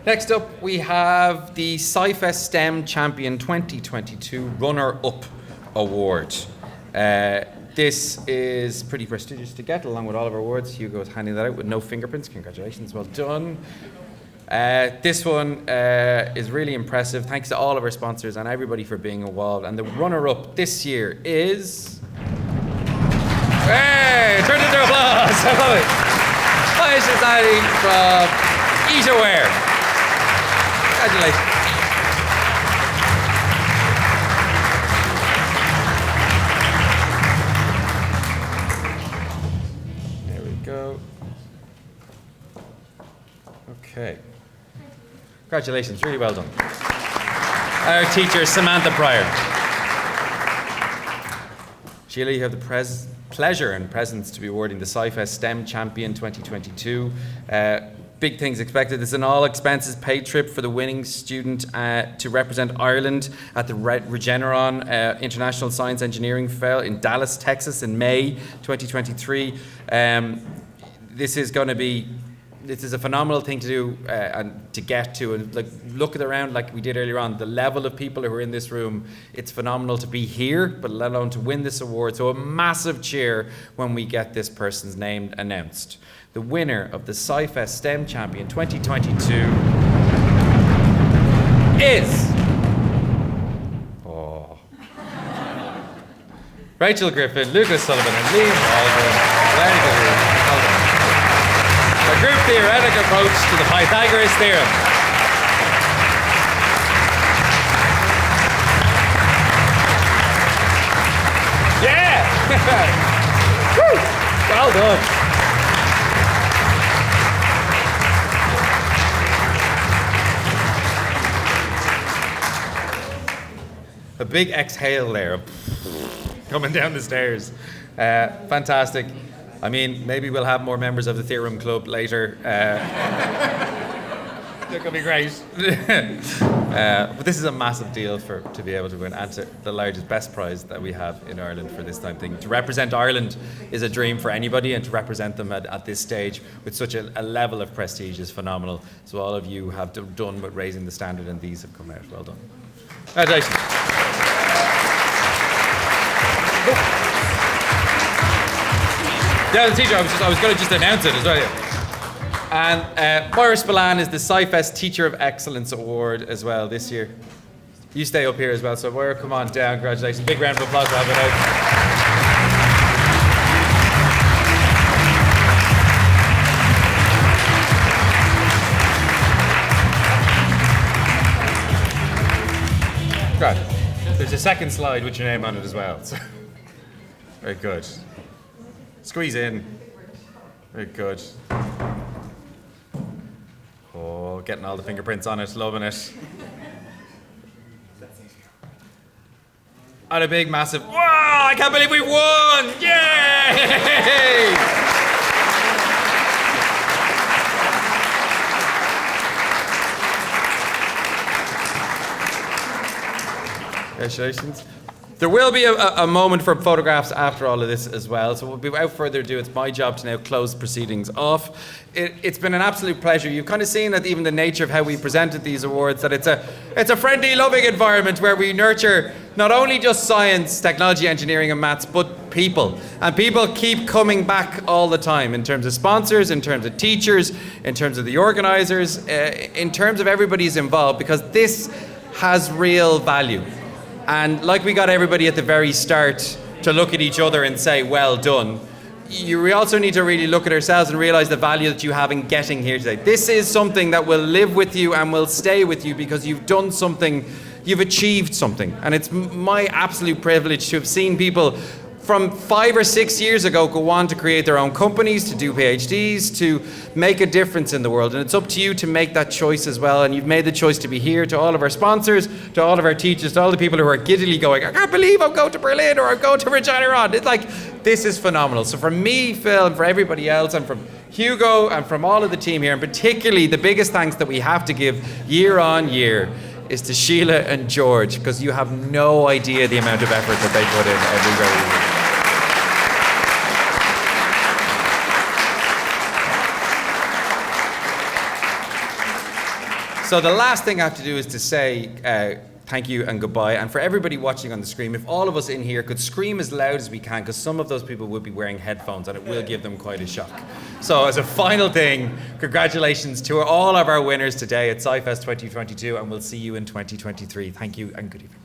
Next up, we have the SciFest STEM Champion 2022 Runner-Up Award. This is pretty prestigious to get, along with all of our awards. Hugo's handing that out with no fingerprints. Congratulations, well done. This one is really impressive. Thanks to all of our sponsors and everybody for being involved. And the runner-up this year is... Hey, turn into applause. I love it. Fire Society from Eataware. Congratulations. There we go. Okay. Congratulations, really well done. Our teacher, Samantha Pryor. Sheila, you have the pleasure and presence to be awarding the SciFest STEM Champion 2022. Big things expected. It's an all expenses paid trip for the winning student to represent Ireland at the Regeneron International Science Engineering Fair in Dallas, Texas in May 2023. This is a phenomenal thing to do and to get to, and like look around like we did earlier on, the level of people who are in this room. It's phenomenal to be here, but let alone to win this award. So a massive cheer when we get this person's name announced. The winner of the SciFest STEM Champion 2022 is Rachel Griffin, Lucas Sullivan, and Liam Baldwin. Very good. Well done. A group theoretic approach to the Pythagoras theorem. Yeah! Woo! Well done. A big exhale there, coming down the stairs. Fantastic. I mean, maybe we'll have more members of the Theorem Club later. That could be great. But this is a massive deal to be able to win, and the largest, best prize that we have in Ireland for this time thing. To represent Ireland is a dream for anybody, and to represent them at this stage with such a level of prestige is phenomenal. So all of you have done with raising the standard, and these have come out. Well done. Congratulations. Yeah, the teacher, I was going to just announce it as well. Yeah. And Moira Spillane is the SciFest Teacher of Excellence Award as well this year. You stay up here as well, so Moira, come on down. Congratulations. Big round of applause for having out. Good. There's a second slide with your name on it as well. So. Very good. Squeeze in. Very good. Oh, getting all the fingerprints on it, loving it. And a big, massive, wow, I can't believe we won! Yay! Congratulations. There will be a moment for photographs after all of this as well. So without further ado, it's my job to now close proceedings off. It's been an absolute pleasure. You've kind of seen that even the nature of how we presented these awards, that it's a friendly, loving environment where we nurture not only just science, technology, engineering and maths, but people. And people keep coming back all the time in terms of sponsors, in terms of teachers, in terms of the organisers, in terms of everybody's involved, because this has real value. And like we got everybody at the very start to look at each other and say, well done, we also need to really look at ourselves and realise the value that you have in getting here today. This is something that will live with you and will stay with you because you've done something, you've achieved something. And it's my absolute privilege to have seen people from 5 or 6 years ago go on to create their own companies, to do PhDs, to make a difference in the world. And it's up to you to make that choice as well. And you've made the choice to be here. To all of our sponsors, to all of our teachers, to all the people who are giddily going, I can't believe I'm going to Berlin or I'm going to Regeneron. It's like, this is phenomenal. So for me, Phil, and for everybody else, and from Hugo, and from all of the team here, and particularly the biggest thanks that we have to give year on year is to Sheila and George, because you have no idea the amount of effort that they put in every very week. So the last thing I have to do is to say thank you and goodbye. And for everybody watching on the screen, if all of us in here could scream as loud as we can, because some of those people will be wearing headphones and it will give them quite a shock. So as a final thing, congratulations to all of our winners today at SciFest 2022, and we'll see you in 2023. Thank you and good evening.